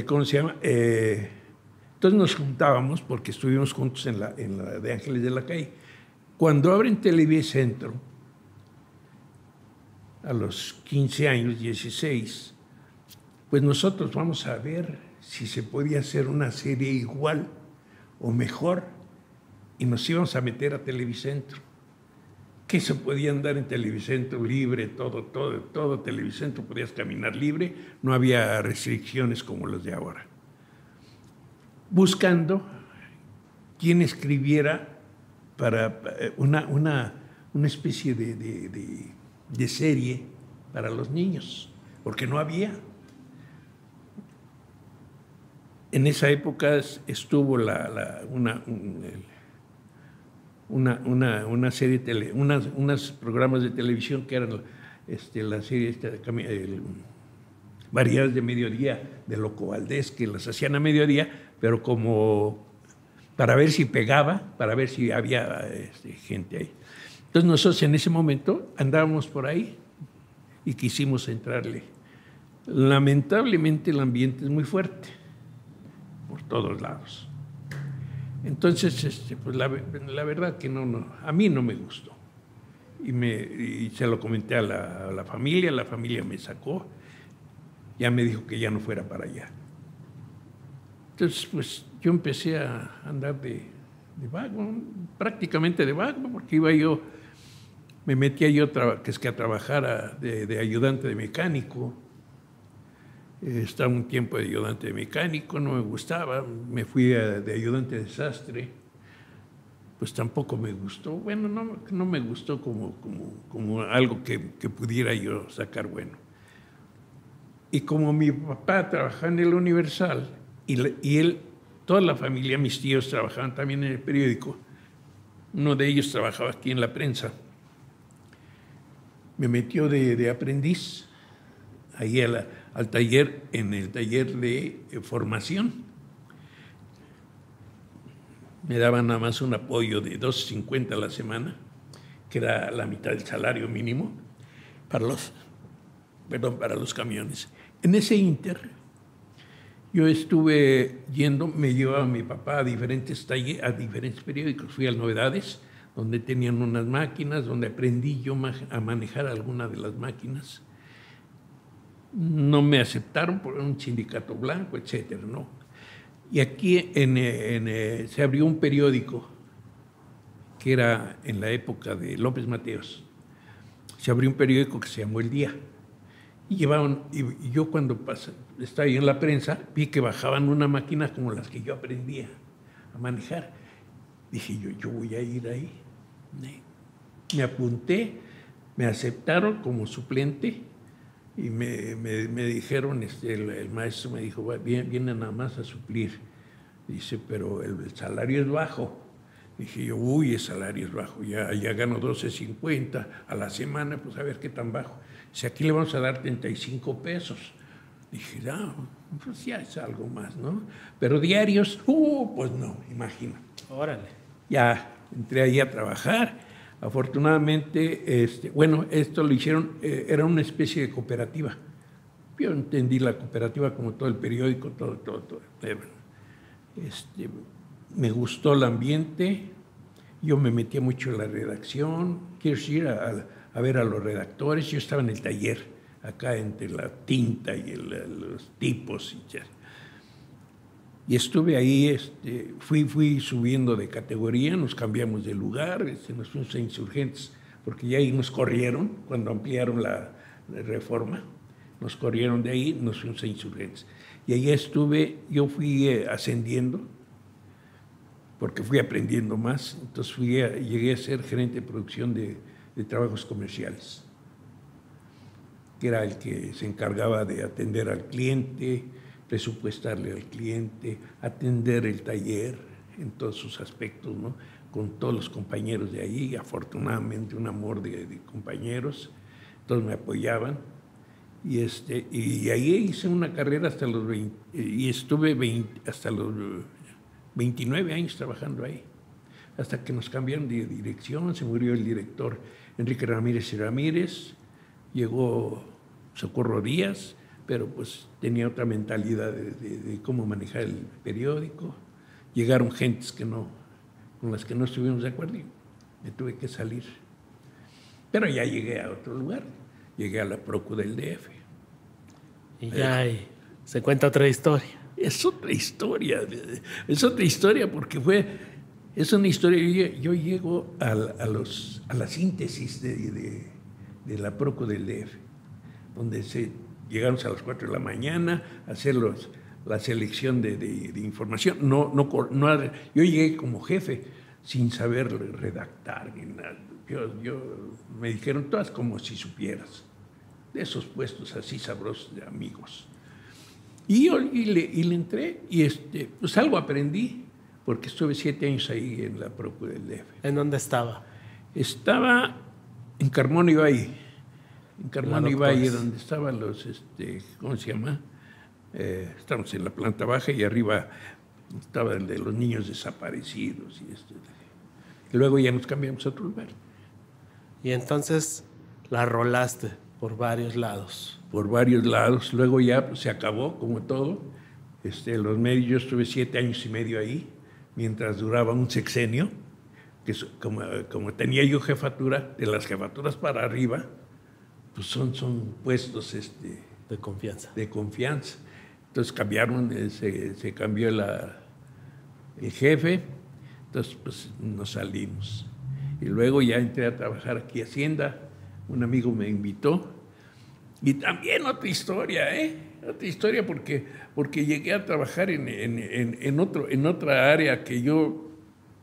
S3: ¿Cómo se llama? Entonces nos juntábamos porque estuvimos juntos en la de Ángeles de la Calle. Cuando abren Televicentro, a los 15 años, 16, pues nosotros vamos a ver si se podía hacer una serie igual o mejor, y nos íbamos a meter a Televicentro. Que se podía andar en Televicentro libre, todo Televicentro, podías caminar libre, no había restricciones como las de ahora. Buscando quien escribiera para una especie de serie para los niños, porque no había. En esa época estuvo una serie, unos programas de televisión que eran la serie Variedades de Mediodía de Loco Valdés, que las hacían a mediodía, pero como para ver si pegaba, para ver si había gente ahí. Entonces nosotros en ese momento andábamos por ahí y quisimos entrarle. Lamentablemente el ambiente es muy fuerte, por todos lados. Entonces, pues la verdad que no, a mí no me gustó. Y se lo comenté a la familia me sacó, ya me dijo que ya no fuera para allá. Entonces, pues yo empecé a andar de vago, prácticamente de vago, porque me metía yo a trabajar de ayudante de mecánico. Estaba un tiempo de ayudante de mecánico, no me gustaba, me fui de ayudante de sastre, pues tampoco me gustó. Bueno, no me gustó como algo que pudiera yo sacar bueno. Y como mi papá trabajaba en el Universal y él, toda la familia, mis tíos trabajaban también en el periódico, uno de ellos trabajaba aquí en la prensa, me metió de aprendiz ahí al taller, en el taller de formación. Me daban nada más un apoyo de $2.50 a la semana, que era la mitad del salario mínimo para los camiones. En ese inter, yo estuve me llevaba mi papá a diferentes periódicos. Fui al Novedades, donde tenían unas máquinas, donde aprendí yo a manejar alguna de las máquinas. No me aceptaron por un sindicato blanco, etcétera, ¿no? Y aquí se abrió un periódico que era en la época de López Mateos. Se abrió un periódico que se llamó El Día. Y yo cuando estaba ahí en la prensa, vi que bajaban una máquina como las que yo aprendía a manejar. Dije yo voy a ir ahí. Me apunté, me aceptaron como suplente. Y me dijeron, el maestro me dijo, viene nada más a suplir. Dice, pero el salario es bajo. Dije yo, el salario es bajo, ya gano $12.50 a la semana, pues a ver qué tan bajo. Dice, aquí le vamos a dar 35 pesos. Dije, pues ya es algo más, ¿no? Pero diarios, pues no, imagina.
S2: Órale.
S3: Ya entré ahí a trabajar. Afortunadamente, esto lo hicieron, era una especie de cooperativa. Yo entendí la cooperativa como todo el periódico, todo. Me gustó el ambiente, yo me metía mucho en la redacción, quiero ir a ver a los redactores. Yo estaba en el taller, acá entre la tinta y los tipos. Y estuve ahí, fui subiendo de categoría, nos cambiamos de lugar, nos fuimos a Insurgentes, porque ya ahí nos corrieron, cuando ampliaron la reforma, nos corrieron de ahí, nos fuimos a Insurgentes. Y ahí yo fui ascendiendo, porque fui aprendiendo más, entonces llegué a ser gerente de producción de trabajos comerciales, que era el que se encargaba de atender al cliente, presupuestarle al cliente, atender el taller en todos sus aspectos, ¿no? Con todos los compañeros de ahí, afortunadamente un amor de compañeros, todos me apoyaban. Y ahí hice una carrera hasta los 20, y estuve hasta los 29 años trabajando ahí. hasta que nos cambiaron de dirección, se murió el director Enrique Ramírez y Ramírez, llegó Socorro Díaz, pero pues tenía otra mentalidad de cómo manejar el periódico. Llegaron gentes con las que no estuvimos de acuerdo y me tuve que salir. Pero ya llegué a otro lugar, llegué a la Procu del DF.
S2: Y ya se cuenta otra historia.
S3: Es otra historia porque es una historia, yo llego a la síntesis de la Procu del DF, donde llegamos a las 4 de la mañana a hacer la selección de información. Yo llegué como jefe sin saber redactar ni nada. Me dijeron todas como si supieras, de esos puestos así sabrosos de amigos. Y le entré y pues algo aprendí, porque estuve 7 años ahí en la Procu del DF.
S2: ¿En dónde estaba?
S3: Estaba en Carmona y Valle. En Carmona y Valle, donde estaban ¿cómo se llama? Estamos en la planta baja y arriba estaba el de los niños desaparecidos. Y luego ya nos cambiamos a otro lugar.
S2: Y entonces la rolaste por varios lados.
S3: Por varios lados. Luego ya se acabó, como todo. Los medios, yo estuve 7 años y medio ahí, mientras duraba un sexenio, que como tenía yo jefatura, de las jefaturas para arriba, pues son puestos
S2: de confianza.
S3: De confianza. Entonces cambiaron, se cambió el jefe, entonces pues nos salimos. Y luego ya entré a trabajar aquí a Hacienda, un amigo me invitó, y también otra historia, otra historia porque llegué a trabajar en otra área que yo,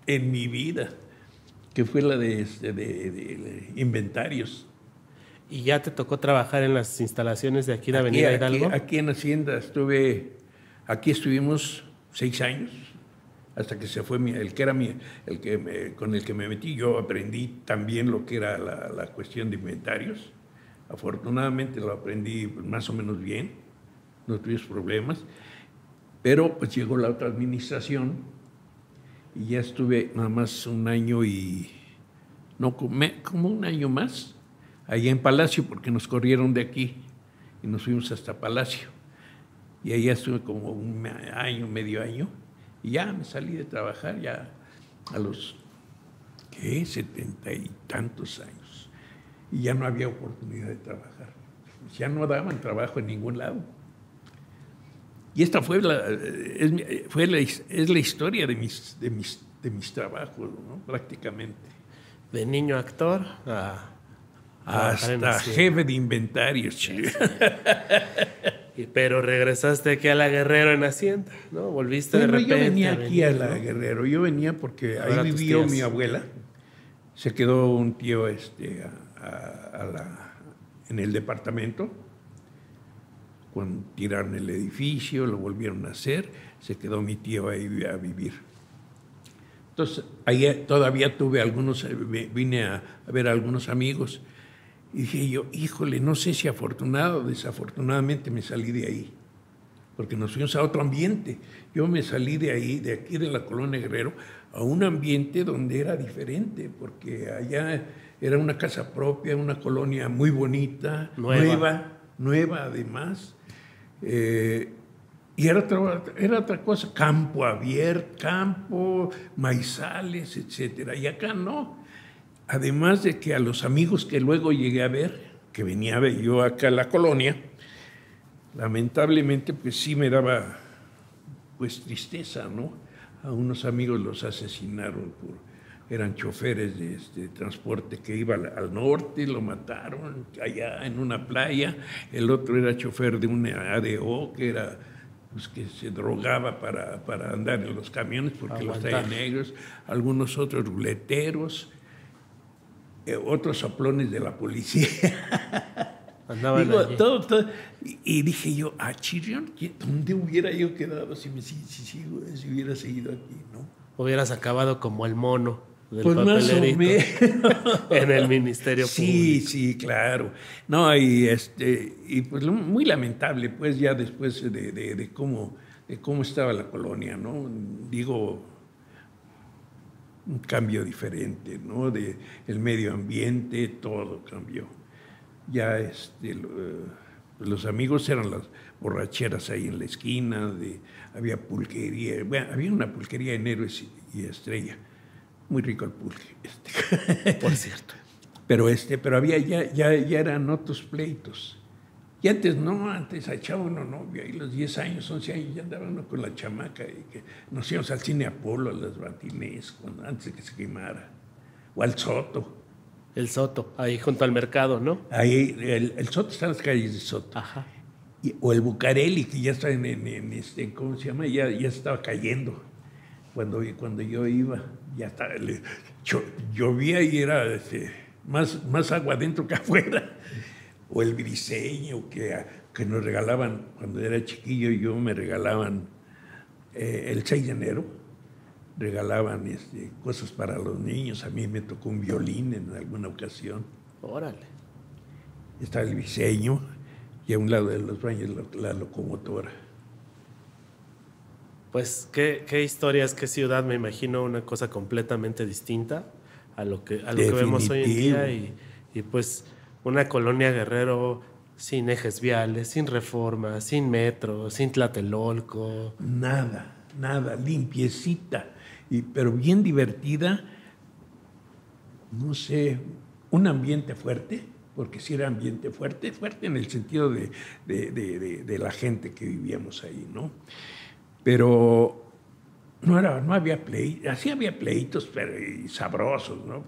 S3: en mi vida, que fue la de inventarios.
S2: ¿Y ya te tocó trabajar en las instalaciones de aquí de Avenida Hidalgo?
S3: Aquí en Hacienda aquí estuvimos 6 años, hasta que se fue con el que me metí. Yo aprendí también lo que era la cuestión de inventarios. Afortunadamente lo aprendí más o menos bien, no tuvimos problemas, pero pues llegó la otra administración y ya estuve nada más un año como un año más, allá en Palacio, porque nos corrieron de aquí y nos fuimos hasta Palacio. Y allá estuve como un año, medio año, y ya me salí de trabajar ya a los, 70 y tantos años. Y ya no había oportunidad de trabajar. Ya no daban trabajo en ningún lado. Y esta es la historia de mis trabajos, ¿no? Prácticamente.
S2: De niño actor
S3: hasta jefe de inventarios. Sí.
S2: Pero regresaste aquí a la Guerrero en Hacienda, ¿no? Volviste de repente.
S3: Yo venía aquí a la Guerrero. Yo venía porque ahí vivió mi abuela. Se quedó un tío en el departamento. Cuando tiraron el edificio, lo volvieron a hacer, se quedó mi tío ahí a vivir. Entonces, ahí todavía vine a ver a algunos amigos, y dije yo, híjole, no sé si afortunado o desafortunadamente me salí de ahí, porque nos fuimos a otro ambiente. Yo me salí de ahí, de aquí de la Colonia Guerrero, a un ambiente donde era diferente, porque allá era una casa propia, una colonia muy bonita, nueva además. Y era otra cosa, campo abierto, maizales, etcétera. Y acá no. Además de que a los amigos que luego llegué a ver, que venía a ver yo acá a la colonia, lamentablemente pues sí me daba pues tristeza, ¿no? A unos amigos los asesinaron, eran choferes de transporte que iba al norte, lo mataron allá en una playa. El otro era chofer de una ADO que era pues, que se drogaba para andar en los camiones porque los traían negros. Algunos otros ruleteros, otros soplones de la policía.
S2: Andaban
S3: todo. Y dije yo, Chirrión, ¿dónde hubiera yo quedado si hubiera seguido aquí, no?
S2: Hubieras acabado como el mono del
S3: pues
S2: papelerito.
S3: Más o menos.
S2: En el Ministerio Público.
S3: Sí, claro. No, y pues muy lamentable, pues ya después de cómo estaba la colonia, ¿no? Digo, un cambio diferente, ¿no? El medio ambiente, todo cambió. Ya los amigos eran las borracheras ahí en la esquina, había pulquería, bueno, había una pulquería en Héroes y Estrella, muy rico el pulque.
S2: Por cierto.
S3: Pero ya eran otros pleitos. Y antes no, antes echaba uno novio, ahí los 10 años, 11 años, ya andaba uno con la chamaca, y que nos íbamos al cine Apolo, a las matinés, antes de que se quemara, o al Soto.
S2: El Soto, ahí junto al mercado, ¿no?
S3: Ahí, el Soto está en las calles de Soto.
S2: Ajá.
S3: O el Bucareli, que ya está ¿cómo se llama? Ya estaba cayendo. Cuando yo iba, ya estaba, llovía y era más agua adentro que afuera. O el Briseño, que nos regalaban, cuando era chiquillo, me regalaban el 6 de enero, regalaban cosas para los niños. A mí me tocó un violín en alguna ocasión.
S2: Órale.
S3: Estaba el Briseño y a un lado de los baños la locomotora.
S2: Pues qué historias, qué ciudad, me imagino una cosa completamente distinta a lo que vemos hoy en día y pues una colonia Guerrero sin ejes viales, sin reforma, sin metro, sin Tlatelolco.
S3: Nada, limpiecita, pero bien divertida. No sé, un ambiente fuerte, porque sí era ambiente fuerte en el sentido de la gente que vivíamos ahí, ¿no? Pero no había pleitos, sí había pleitos y sabrosos, ¿no?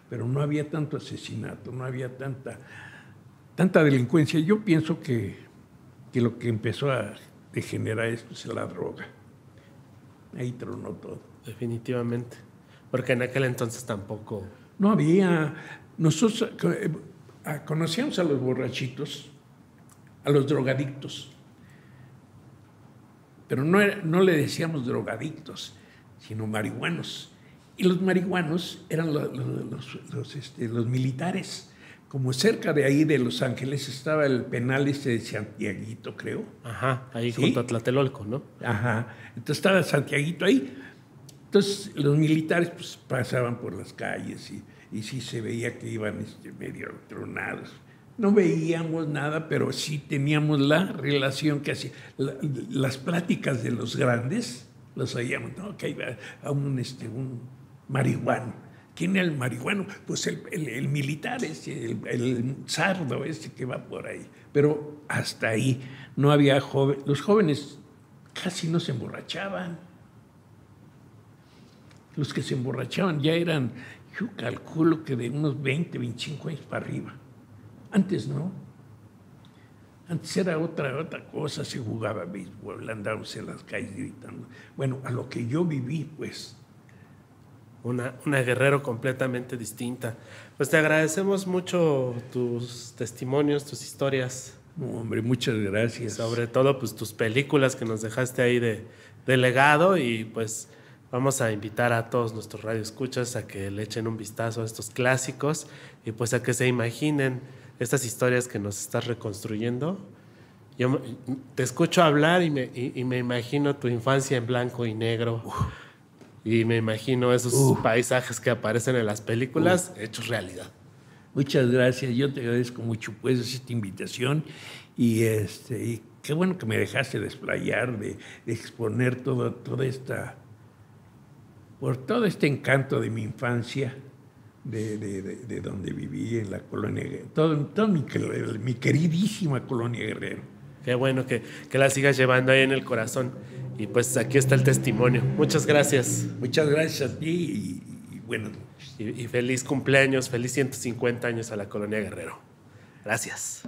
S3: Pero no había tanto asesinato, no había tanta delincuencia. Yo pienso que lo que empezó a degenerar esto es la droga. Ahí tronó todo.
S2: Definitivamente. Porque en aquel entonces tampoco...
S3: No había... Nosotros conocíamos a los borrachitos, a los drogadictos. Pero no le decíamos drogadictos, sino marihuanos. Y los marihuanos eran los militares. Como cerca de ahí de Los Ángeles estaba el penal de Santiaguito, creo.
S2: Ajá, ahí
S3: ¿Sí?
S2: junto a Tlatelolco, ¿no?
S3: Ajá. Entonces estaba Santiaguito ahí. Entonces los militares pues, pasaban por las calles y sí se veía que iban medio tronados. No veíamos nada, pero sí teníamos la relación que hacía. Las pláticas de los grandes, los oíamos, ¿no? Que iba a un marihuano. ¿Quién es el marihuano? Pues el militar, el sardo que va por ahí. Pero hasta ahí no había jóvenes. Los jóvenes casi no se emborrachaban. Los que se emborrachaban ya eran, yo calculo que de unos 20, 25 años para arriba. Antes no. Antes era otra cosa, se jugaba béisbol, andábamos en las calles gritando. Bueno, a lo que yo viví, pues.
S2: Una Guerrero completamente distinta. Pues te agradecemos mucho tus testimonios, tus historias.
S3: No, hombre, muchas gracias.
S2: Sobre todo, pues tus películas que nos dejaste ahí de legado y pues vamos a invitar a todos nuestros radioescuchas a que le echen un vistazo a estos clásicos y pues a que se imaginen estas historias que nos estás reconstruyendo. Yo te escucho hablar y me imagino tu infancia en blanco y negro. Y me imagino esos paisajes que aparecen en las películas hechos realidad.
S3: Muchas gracias. Yo te agradezco mucho pues esta invitación y qué bueno que me dejaste desplayar, de exponer todo este encanto de mi infancia, de donde viví en la colonia, todo mi queridísima colonia Guerrero.
S2: Qué bueno que la sigas llevando ahí en el corazón. Y pues aquí está el testimonio. Muchas gracias.
S3: Muchas gracias a ti y buenas noches.
S2: Y feliz cumpleaños, feliz 150 años a la colonia Guerrero. Gracias.